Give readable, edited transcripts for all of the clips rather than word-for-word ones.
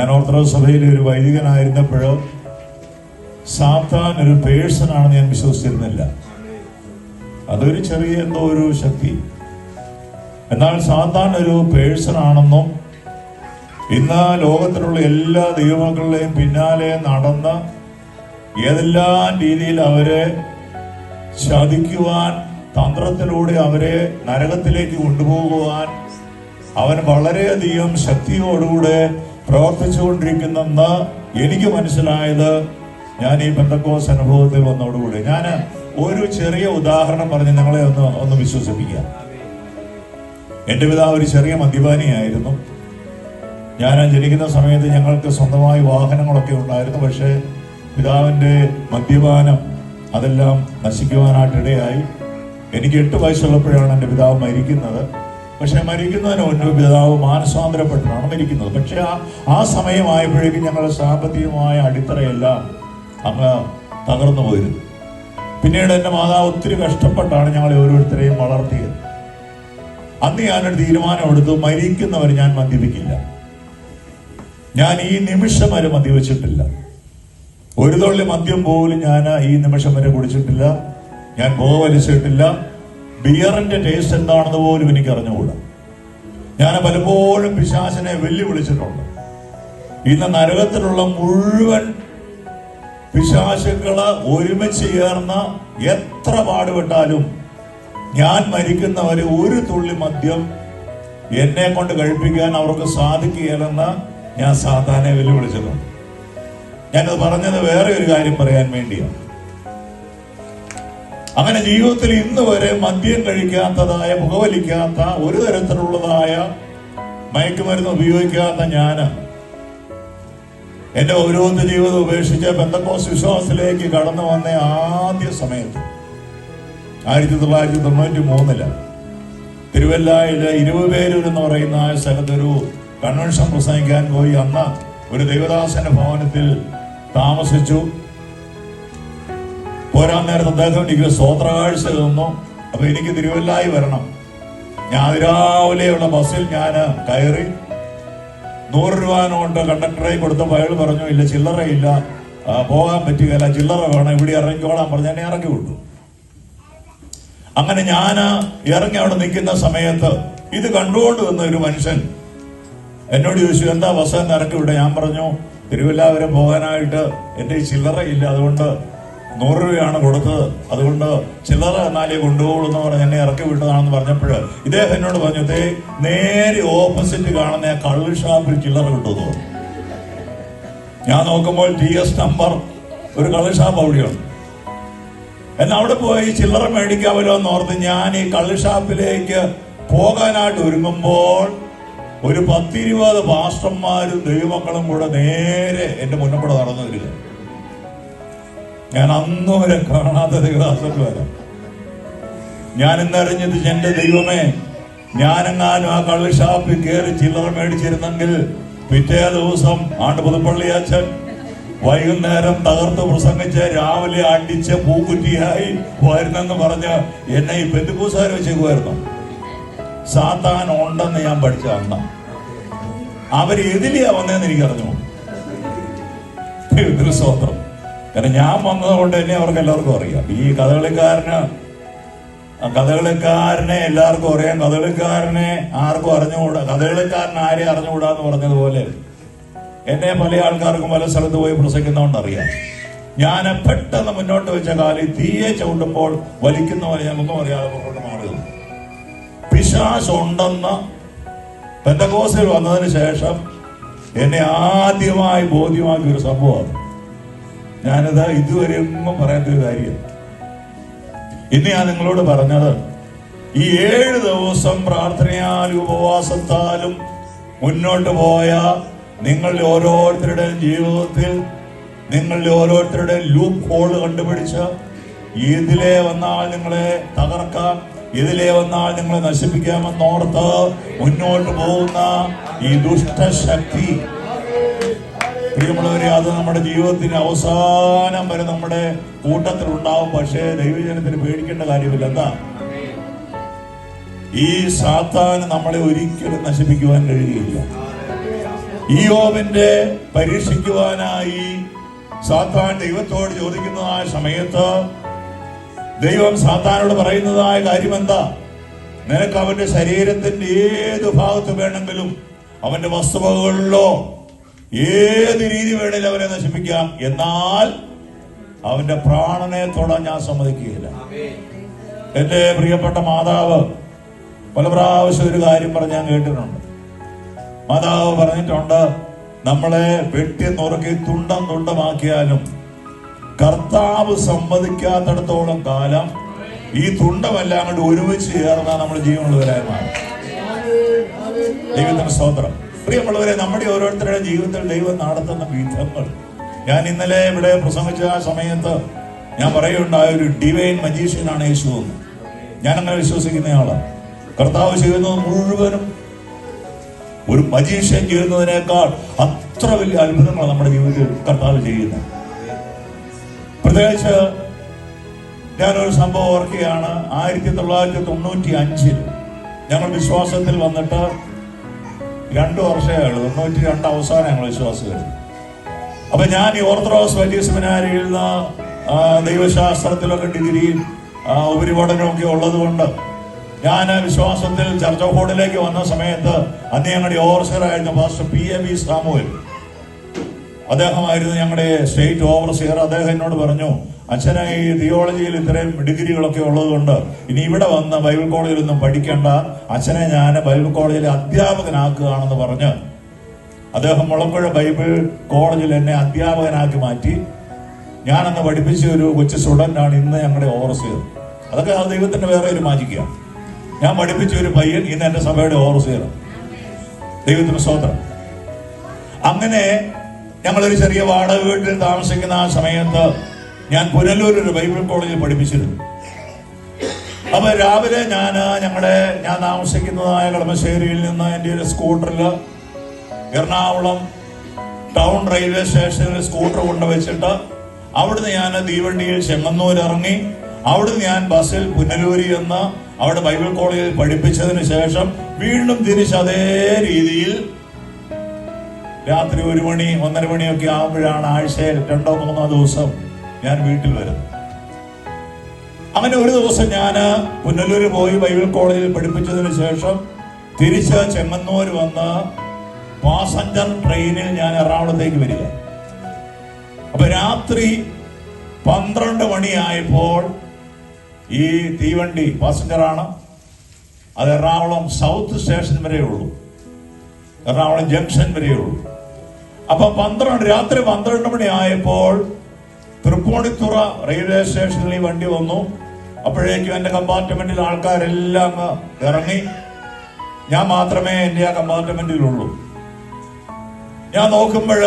ഞാൻ ഓർത്തഡോക്സ് സഭയിലെ ഒരു വൈദികനായിരുന്നപ്പോൾ സാത്താൻ ഒരു പേഴ്സൺ ആണെന്ന് ഞാൻ വിശ്വസിച്ചിരുന്നില്ല. അതൊരു ചെറിയ എന്തോ ഒരു ശക്തി. എന്നാൽ സാത്താൻ ഒരു പേഴ്സൺ ആണെന്നും ഇന്ന് ലോകത്തിലുള്ള എല്ലാ ദൈവമക്കളുടെയും പിന്നാലെ നടന്ന് ഏതെല്ലാം രീതിയിൽ അവരെ ചതിക്കുവാൻ, തന്ത്രത്തിലൂടെ അവരെ നരകത്തിലേക്ക് കൊണ്ടുപോകുവാൻ അവൻ വളരെയധികം ശക്തിയോടുകൂടെ പ്രവർത്തിച്ചുകൊണ്ടിരിക്കുന്നെന്ന് എനിക്ക് മനസ്സിലായത് ഞാൻ ഈ പെന്തക്കോസ്ത് അനുഭവത്തിൽ വന്നതോടുകൂടി. ഞാൻ ഒരു ചെറിയ ഉദാഹരണം പറഞ്ഞ് നിങ്ങളെ ഒന്ന് വിശ്വസിപ്പിക്കാം. എൻ്റെ പിതാവ് ഒരു ചെറിയ മദ്യപാനിയായിരുന്നു. ഞാൻ ജനിക്കുന്ന സമയത്ത് ഞങ്ങൾക്ക് സ്വന്തമായി വാഹനങ്ങളൊക്കെ ഉണ്ടായിരുന്നു. പക്ഷേ പിതാവിൻ്റെ മദ്യപാനം അതെല്ലാം നശിക്കുവാനായിട്ടിടയായി. എനിക്ക് 8 വയസ്സുള്ളപ്പോഴാണ് എൻ്റെ പിതാവ് മരിക്കുന്നത്. പക്ഷെ മരിക്കുന്നതിന് മുൻപ് പിതാവ് മാനസാന്തരപ്പെട്ടാണ് മരിക്കുന്നത്. പക്ഷെ ആ സമയമായപ്പോഴേക്കും ഞങ്ങളുടെ സാമ്പത്തികമായ അടിത്തറയെല്ലാം അങ്ങ് തകർന്നു പോയിരുന്നു. പിന്നീട് എൻ്റെ മാതാവ് ഒത്തിരി കഷ്ടപ്പെട്ടാണ് ഞങ്ങളെ ഓരോരുത്തരെയും വളർത്തിയത്. അന്ന് ഞാനൊരു തീരുമാനമെടുത്തു, മരിക്കുന്നവർ ഞാൻ മദ്യപിക്കില്ല. ഞാൻ ഈ നിമിഷം വരെ മദ്യപിച്ചിട്ടില്ല. ഒരു തുള്ളി മദ്യം പോലും ഞാൻ ഈ നിമിഷം വരെ കുടിച്ചിട്ടില്ല. ഞാൻ വലിച്ചിട്ടില്ല. ബിയറിന്റെ ടേസ്റ്റ് എന്താണെന്ന് പോലും എനിക്ക് അറിഞ്ഞുകൂടാ. ഞാൻ പലപ്പോഴും പിശാചിനെ വെല്ലുവിളിച്ചിട്ടുണ്ട്. ഇന്ന് നരകത്തിലുള്ള മുഴുവൻ പിശാചുക്കള് ഒരുമിച്ച് ചേർന്ന് എത്ര പാടുപെട്ടാലും ഞാൻ മരിക്കുന്നവര് ഒരു തുള്ളി മദ്യം എന്നെ കൊണ്ട് കഴിപ്പിക്കാൻ അവർക്ക് സാധിക്കുകയില്ലെന്ന് ഞാൻ സാത്താനെ വെല്ലുവിളിച്ചിട്ടുണ്ട്. ഞാനത് പറഞ്ഞത് വേറെ ഒരു കാര്യം പറയാൻ വേണ്ടിയാണ്. അങ്ങനെ ജീവിതത്തിൽ ഇന്ന് വരെ മദ്യം കഴിക്കാത്തതായ, പുകവലിക്കാത്ത, ഒരു തരത്തിലുള്ളതായ മയക്കുമരുന്ന് ഉപയോഗിക്കാത്ത ഞാന് എന്റെ ഓരോരുത്തർ ജീവിതം ഉപേക്ഷിച്ച് പെന്തക്കോസ്ത് വിശ്വാസത്തിലേക്ക് കടന്നു വന്ന ആദ്യ സമയത്ത് 1993 തിരുവല്ലയിലെ 20 പേരൂർ എന്ന് പറയുന്ന ആ സ്ഥലത്തൊരു കൺവെൻഷൻ പ്രസംഗിക്കാൻ പോയി. അന്ന് ഒരു ദേവദാസന്റെ ഭവനത്തിൽ താമസിച്ചു. പോരാൻ നേരത്തെ അദ്ദേഹം എനിക്ക് സ്വോത്രകാഴ്ച തന്നു. അപ്പൊ എനിക്ക് തിരുവല്ലായി വരണം. ഞാൻ അതിരാവിലെയുള്ള ബസ്സിൽ ഞാൻ കയറി. 100 രൂപ നോട്ട് കണ്ടക്ടറെ കൊടുത്തപ്പോൾ അയാൾ പറഞ്ഞു, ഇല്ല ചില്ലറയില്ല, പോകാൻ പറ്റുകയില്ല, ചില്ലറ വേണം, ഇവിടെ ഇറങ്ങിക്കോളാൻ പറഞ്ഞു. എന്നെ ഇറക്കി വിട്ടു. അങ്ങനെ ഞാൻ ഇറങ്ങി അവിടെ നിൽക്കുന്ന സമയത്ത് ഇത് കണ്ടുകൊണ്ട് വന്ന ഒരു മനുഷ്യൻ എന്നോട് ചോദിച്ചു, എന്താ ബസ് എന്ന് ഇറക്കി വിട്ട? ഞാൻ പറഞ്ഞു, തിരുവല്ല വരെ പോകാനായിട്ട് എന്റെ ഈ ചില്ലറയില്ല, അതുകൊണ്ട് 100 രൂപയാണ് കൊടുത്തത്, അതുകൊണ്ട് ചില്ലറ എന്നാലേ കൊണ്ടുപോകുള്ളൂ എന്ന് പറഞ്ഞ് എന്നെ ഇറക്കി വിട്ടതാണെന്ന് പറഞ്ഞപ്പോൾ ഇദ്ദേഹം എന്നോട് പറഞ്ഞു, നേരെ ഓപ്പോസിറ്റ് കാണുന്ന കള്ള് ഷാപ്പിൽ ചില്ലറ കിട്ടുന്നു. ഞാൻ നോക്കുമ്പോൾ TS നമ്പർ ഒരു കള്ള് ഷാപ്പ് അവിടെയുണ്ട്. എന്നാൽ അവിടെ പോയി ചില്ലറ മേടിക്കാമല്ലോ എന്നോർത്ത് ഞാൻ ഈ കള്ള് ഷാപ്പിലേക്ക് പോകാനായിട്ട് ഒരുങ്ങുമ്പോൾ ഒരു 10-20 പാസ്റ്റർമാരും ദൈവമക്കളും കൂടെ നേരെ എന്റെ മുന്നോട്ട് നടന്നു വരിക. ഞാൻ അന്ന് വരെ കാണാത്ത ദൈവദാസർക്ക് വരാം. ഞാൻ ഇന്നറിഞ്ഞത്, എന്റെ ദൈവമേ, ഞാനെങ്ങാനും ആ കള്ള് ഷാപ്പിൽ കയറി ചില്ലറ മേടിച്ചിരുന്നെങ്കിൽ പിറ്റേ ദിവസം പുതുപ്പള്ളി അച്ഛൻ വൈകുന്നേരം തകർത്ത് പ്രസംഗിച്ച് രാവിലെ അടിച്ച് പൂക്കുറ്റിയായി വരുന്നെന്ന് പറഞ്ഞ് എന്നെ ഈ പെന്തിക്കോസ്തുകാർ വെച്ചേക്കുമായിരുന്നു. സാത്താൻ ഉണ്ടെന്ന് ഞാൻ പഠിച്ച അന്ന്. അവര് എതിലെയാ വന്നതെന്ന് എനിക്ക് അറിഞ്ഞു. സ്തോത്രം. കാരണം ഞാൻ വന്നതുകൊണ്ട് എന്നെ അവർക്ക് എല്ലാവർക്കും അറിയാം. ഈ കഥകളിക്കാരനെ എല്ലാവർക്കും അറിയാം. കഥകളിക്കാരനെ ആർക്കും അറിഞ്ഞുകൂടാ. കഥകളിക്കാരൻ ആരെ അറിഞ്ഞുകൂടാന്ന് പറഞ്ഞതുപോലെ എന്നെ പല ആൾക്കാർക്കും പല സ്ഥലത്ത് പോയി പ്രസംഗിക്കുന്നതുകൊണ്ടറിയാം. ഞാൻ പെട്ടെന്ന് മുന്നോട്ട് വെച്ച കാലിൽ തീയെ ചവിട്ടുമ്പോൾ വലിക്കുന്ന പോലെ ഞങ്ങൾക്കൊന്നും അറിയാതെ പുറത്തോട്ട് മാറുക. പിശാച് ഉണ്ടെന്ന് പെന്തക്കോസ്തിൽ വന്നതിന് ശേഷം എന്നെ ആദ്യമായി ബോധ്യമാക്കിയ ഒരു സംഭവമാണ്. ഞാനിത് ഇതുവരെ ഒന്നും പറയാത്തൊരു കാര്യം. ഇന്ന് ഞാൻ നിങ്ങളോട് പറഞ്ഞത്, ഈ 7 ദിവസം പ്രാർത്ഥനയാലും ഉപവാസത്താലും മുന്നോട്ട് പോയ നിങ്ങളുടെ ഓരോരുത്തരുടെയും ജീവിതത്തിൽ നിങ്ങളുടെ ഓരോരുത്തരുടെയും ലൂപ്പ് ഹോൾ കണ്ടുപിടിച്ച് ഇതിലേ വന്നാൽ നിങ്ങളെ തകർക്കാം, ഇതിലേ വന്നാൽ നിങ്ങളെ നശിപ്പിക്കാമെന്നോർത്ത് മുന്നോട്ട് പോകുന്ന ഈ ദുഷ്ടശക്തി, പ്രിയമുള്ളവരെ, അത് നമ്മുടെ ജീവിതത്തിന് അവസാനം വരെ നമ്മുടെ കൂട്ടത്തിൽ ഉണ്ടാവും. പക്ഷേ ദൈവജനത്തിന് പേടിക്കേണ്ട കാര്യമില്ല. എന്താ? ഈ സാത്താൻ നമ്മളെ ഒരിക്കലും നശിപ്പിക്കുവാൻ കഴിയുകയില്ല. ഇയ്യോബിന്റെ പരീക്ഷിക്കുവാനായി സാത്താൻ ദൈവത്തോട് ചോദിക്കുന്നതായ സമയത്ത് ദൈവം സാത്താനോട് പറയുന്നതായ കാര്യം എന്താ? നിനക്ക് അവന്റെ ശരീരത്തിന്റെ ഏത് ഭാഗത്ത് വേണമെങ്കിലും, അവന്റെ വസ്തുവകളിലോ ഏത് രീതി വേണമെങ്കിലും അവനെ നശിപ്പിക്കാം, എന്നാൽ അവന്റെ പ്രാണനെ തൊടാൻ ഞാൻ സമ്മതിക്കുകയില്ല. എന്റെ പ്രിയപ്പെട്ട മാതാവ് പല പ്രാവശ്യം ഒരു കാര്യം പറഞ്ഞ് ഞാൻ കേട്ടിട്ടുണ്ട്. മാതാവ് പറഞ്ഞിട്ടുണ്ട്, നമ്മളെ വെട്ടി നുറുക്കി തുണ്ടം തുണ്ടമാക്കിയാലും കർത്താവ് സമ്മതിക്കാത്തിടത്തോളം കാലം ഈ തുണ്ടമെല്ലാം കൊണ്ട് ഒരുമിച്ച് ചേർന്നാൽ നമ്മുടെ ജീവനുള്ളവരായി മാറും. ദൈവത്തിന് സ്തോത്രം. പ്രിയമുള്ളവരെ, നമ്മുടെ ഓരോരുത്തരുടെ ജീവിതത്തിൽ ദൈവം നടത്തുന്ന വിധങ്ങൾ, ഞാൻ ഇന്നലെ ഇവിടെ പ്രസംഗിച്ച ആ സമയത്ത് ഞാൻ പറയുണ്ടായ ഒരു ഡിവൈൻ മജീഷ്യനാണ് യേശു എന്ന്. ഞാൻ അങ്ങനെ വിശ്വസിക്കുന്നയാളാണ്. കർത്താവ് ചെയ്യുന്നത് മുഴുവനും ഒരു മജീഷ്യൻ ചെയ്യുന്നതിനേക്കാൾ അത്ര വലിയ അത്ഭുതങ്ങളാണ് നമ്മുടെ ജീവിതത്തിൽ കർത്താവ് ചെയ്യുന്നത്. പ്രത്യേകിച്ച് ഞാനൊരു സംഭവം ഓർക്കുകയാണ്. 1995 ഞങ്ങൾ വിശ്വാസത്തിൽ വന്നിട്ട് 2 വർഷമേ ഉള്ളൂ. 92 അവസാനം ഞങ്ങൾ വിശ്വാസികൾ. അപ്പൊ ഞാൻ ഈ ഓർത്തഡോക്സ് വലിയ സെമിനാരിയിൽ നിന്ന് ദൈവശാസ്ത്രത്തിലൊക്കെ ഡിഗ്രിയും ഉപരിപഠനമൊക്കെ ഉള്ളത് കൊണ്ട് ഞാൻ വിശ്വാസത്തിൽ ചർച്ച ബോർഡിലേക്ക് വന്ന സമയത്ത് അന്ന് ഞങ്ങളുടെ ഓവർസിയറായിരുന്ന പാസ്റ്റർ P.A.B. സാമുവൽ, അദ്ദേഹമായിരുന്നു ഞങ്ങളുടെ സ്റ്റേറ്റ് ഓവർസിയർ. അദ്ദേഹം എന്നോട് പറഞ്ഞു, അച്ഛനെ ഈ തിയോളജിയിൽ ഇത്രയും ഡിഗ്രികളൊക്കെ ഉള്ളതുകൊണ്ട് ഇനി ഇവിടെ വന്ന് ബൈബിൾ കോളേജിലൊന്നും പഠിക്കേണ്ട, അച്ഛനെ ഞാൻ ബൈബിൾ കോളേജിലെ അധ്യാപകനാക്കുകയാണെന്ന് പറഞ്ഞ് അദ്ദേഹം മുളമ്പുഴ ബൈബിൾ കോളേജിൽ എന്നെ അധ്യാപകനാക്കി മാറ്റി. ഞാനന്ന് പഠിപ്പിച്ച ഒരു കൊച്ചു സ്റ്റുഡൻ്റാണ് ഇന്ന് ഞങ്ങളുടെ ഓവർസിയർ. അതൊക്കെ ആ ദൈവത്തിന്റെ വേറെ ഒരു മാജിക്കാണ്. ഞാൻ പഠിപ്പിച്ച ഒരു പയ്യൻ ഇന്ന് എന്റെ സഭയുടെ ഓവർസിയർ. ദൈവത്തിന് സ്തോത്രം. അങ്ങനെ ഞങ്ങളൊരു ചെറിയ വാടക വീട്ടിൽ താമസിക്കുന്ന ആ സമയത്ത് ഞാൻ പുനലൂർ ഒരു ബൈബിൾ കോളേജിൽ പഠിപ്പിച്ചിരുന്നു. അപ്പൊ രാവിലെ ഞാൻ താമസിക്കുന്നതായ കളമശ്ശേരിയിൽ നിന്ന് എൻ്റെ ഒരു സ്കൂട്ടറിൽ എറണാകുളം ടൗൺ റെയിൽവേ സ്റ്റേഷനിൽ സ്കൂട്ടർ കൊണ്ടുവച്ചിട്ട് അവിടുന്ന് ഞാൻ തീവണ്ടിയിൽ ചെങ്ങന്നൂർ ഇറങ്ങി. അവിടുന്ന് ഞാൻ ബസ്സിൽ പുനലൂരി എന്ന് അവിടെ ബൈബിൾ കോളേജിൽ പഠിപ്പിച്ചതിന് ശേഷം വീണ്ടും തിരിച്ച് അതേ രീതിയിൽ രാത്രി 1 മണി 1:30 മണിയൊക്കെ ആകുമ്പോഴാണ് ആഴ്ചയിൽ 2-3 ദിവസം ഞാൻ വീട്ടിൽ വരുന്നത്. അങ്ങനെ ഒരു ദിവസം ഞാൻ പുനലൂര് പോയി ബൈബിൾ കോളേജിൽ പഠിപ്പിച്ചതിന് ശേഷം തിരിച്ച് ചെങ്ങന്നൂർ വന്ന് പാസഞ്ചർ ട്രെയിനിൽ ഞാൻ എറണാകുളത്തേക്ക് വരിക. അപ്പൊ രാത്രി 12 മണിയായപ്പോൾ ഈ തീവണ്ടി പാസഞ്ചറാണ്, അത് എറണാകുളം സൗത്ത് സ്റ്റേഷൻ വരെ ഉള്ളൂ, എറണാകുളം ജംഗ്ഷൻ വരെ ഉള്ളൂ. അപ്പൊ രാത്രി 12 മണി ആയപ്പോൾ തൃപ്പൂണിത്തുറ റെയിൽവേ സ്റ്റേഷനിൽ ഈ വണ്ടി വന്നു. അപ്പോഴേക്കും എന്റെ കമ്പാർട്ട്മെന്റിൽ ആൾക്കാരെല്ലാം ഇറങ്ങി. ഞാൻ മാത്രമേ എന്റെ ആ കമ്പാർട്ട്മെന്റിലുള്ളൂ. ഞാൻ നോക്കുമ്പോൾ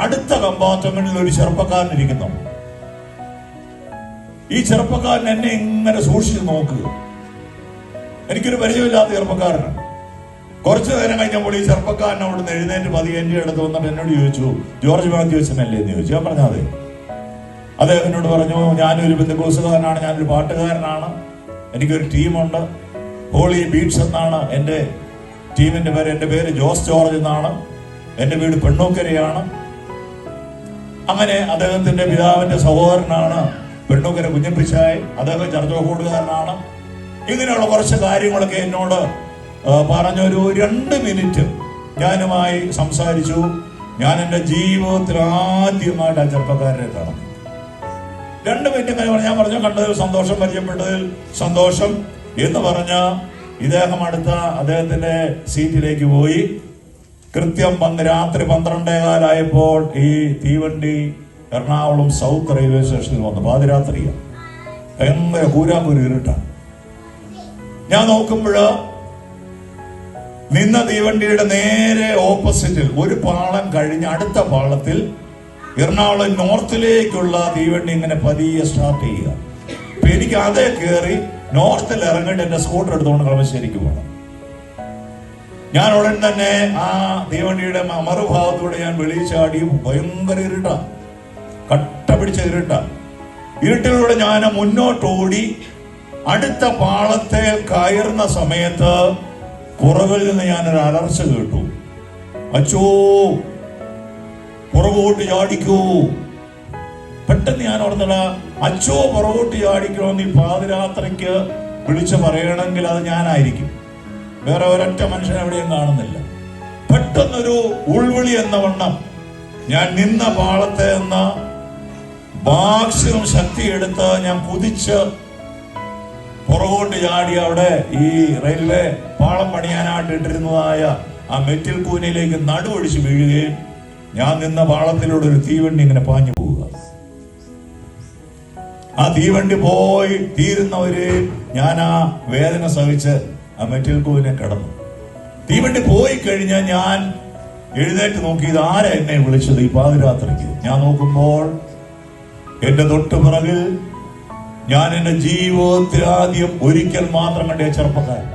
അടുത്ത കമ്പാർട്ട്മെന്റിൽ ഒരു ചെറുപ്പക്കാരൻ ഇരിക്കുന്നു. ഈ ചെറുപ്പക്കാരൻ എന്നെ ഇങ്ങനെ സൂക്ഷിച്ചു നോക്കുക. എനിക്കൊരു പരിചയമില്ലാത്ത ചെറുപ്പക്കാരനാണ്. കുറച്ചു നേരം കഴിഞ്ഞപ്പോൾ ഈ ചെറുപ്പക്കാരൻ അവിടുന്ന് എഴുന്നേറ്റ് പതിയെ എൻ്റെ അടുത്ത് വന്നിട്ട് എന്നോട് ചോദിച്ചു, ജോർജ് മാത്യു അച്ഛനല്ലേ എന്ന് ചോദിച്ചു. ഞാൻ പറഞ്ഞാൽ അതെ. അദ്ദേഹം എന്നോട് പറഞ്ഞു, ഞാനൊരു ബന്ധുക്കോസുകാരനാണ്, ഞാനൊരു പാട്ടുകാരനാണ്, എനിക്കൊരു ടീമുണ്ട്, ഹോളി ബീറ്റ്സ് എന്നാണ് എൻ്റെ ടീമിന്റെ പേര്. എൻ്റെ പേര് ജോസ് ജോർജ് എന്നാണ്, എൻ്റെ വീട് പെണ്ണൂക്കരയാണ്. അങ്ങനെ അദ്ദേഹത്തിന്റെ പിതാവിന്റെ സഹോദരനാണ് പെണ്ണൂക്കര കുഞ്ഞപ്പിച്ചായി, അദ്ദേഹം ചർച്ചോക്കൂടുകാരനാണ്. ഇങ്ങനെയുള്ള കുറച്ച് കാര്യങ്ങളൊക്കെ എന്നോട് പറഞ്ഞൊരു 2 മിനിറ്റ് ഞാനുമായി സംസാരിച്ചു. ഞാൻ എൻ്റെ ജീവിതത്തിൽ ആദ്യമായിട്ട് ആ ചെറുപ്പക്കാരനെ കാണും. 2 മിനിറ്റ് കഴിഞ്ഞ് ഞാൻ പറഞ്ഞു, കണ്ടതിൽ സന്തോഷം, പരിചയപ്പെട്ടതിൽ സന്തോഷം എന്ന് പറഞ്ഞ ഇദ്ദേഹം അടുത്ത അദ്ദേഹത്തിന്റെ സീറ്റിലേക്ക് പോയി. കൃത്യം രാത്രി 12:15 ഈ തീവണ്ടി എറണാകുളം സൗത്ത് റെയിൽവേ സ്റ്റേഷനിൽ വന്നു. പാതിരാത്രിയാണ്, ഭയങ്കര കൂരാക്കൂരി ഇരുട്ടാണ്. ഞാൻ നോക്കുമ്പോൾ നിന്ന തീവണ്ടിയുടെ നേരെ ഓപ്പോസിറ്റിൽ ഒരു പാളം കഴിഞ്ഞ് അടുത്ത പാളത്തിൽ എറണാകുളം നോർത്തിലേക്കുള്ള തീവണ്ടി ഇങ്ങനെ പതിയെ സ്റ്റാർട്ട് ചെയ്യുക. അപ്പൊ എനിക്ക് അതേ കയറി നോർത്തിൽ ഇറങ്ങിയിട്ട് എന്റെ സ്കൂട്ടർ എടുത്തുകൊണ്ട് കളമശ്ശേരിക്ക് പോകണം. ഞാൻ ഉടൻ തന്നെ ആ തീവണ്ടിയുടെ മറുഭാഗത്തൂടെ ഞാൻ വെളിയിൽ ചാടി. ഭയങ്കര ഇരുട്ടാ, കട്ട പിടിച്ച ഇരുട്ടാ. ഇരുട്ടിലൂടെ ഞാൻ മുന്നോട്ടോടി. അടുത്ത പാളത്തെ കയറുന്ന സമയത്ത് പുറകിൽ നിന്ന് ഞാനൊരു അലർച്ച കേട്ടു. അച്ചോ പുറകോട്ട് ചാടിക്കൂ. പെട്ടെന്ന് ഞാൻ ഓർന്നട, അച്ചോ പുറകോട്ട് ചാടിക്കണമെന്ന് ഈ പാതിരാത്രിക്ക് വിളിച്ചു പറയണമെങ്കിൽ അത് ഞാനായിരിക്കും. വേറെ ഒരൊറ്റ മനുഷ്യൻ എവിടെയും കാണുന്നില്ല. പെട്ടെന്നൊരു ഉൾവിളി എന്ന വണ്ണം ഞാൻ നിന്ന പാളത്തെ നിന്ന് മാക്സിമം ശക്തി എടുത്ത് ഞാൻ കുതിച്ച് പുറകോട്ട് ചാടി അവിടെ ഈ റെയിൽവേ പാളം പണിയാനായിട്ട് ഇട്ടിരുന്നതായ ആ മെറ്റിൽ കൂനയിലേക്ക് നടുവൊടിച്ച് വീഴുകയും ഞാൻ നിന്ന പാളത്തിലൂടെ ഒരു തീവണ്ടി ഇങ്ങനെ പാഞ്ഞു പോവുക. ആ തീവണ്ടി പോയി തീരുന്നവരെ ഞാൻ ആ വേദന സഹിച്ച് ആ മെറ്റിൽ കൂനെ കിടന്നു. തീവണ്ടി പോയി കഴിഞ്ഞാൽ ഞാൻ എഴുന്നേറ്റ് നോക്കി, ഇത് ആരാ എന്നെ വിളിച്ചത് ഈ പാതിരാത്രിക്ക്? ഞാൻ നോക്കുമ്പോൾ എന്റെ തൊട്ടുപിറകിൽ ഞാൻ എന്റെ ജീവിതത്തിൽ ആദ്യം ഒരിക്കൽ മാത്രം കണ്ട ചെറുപ്പക്കാരൻ.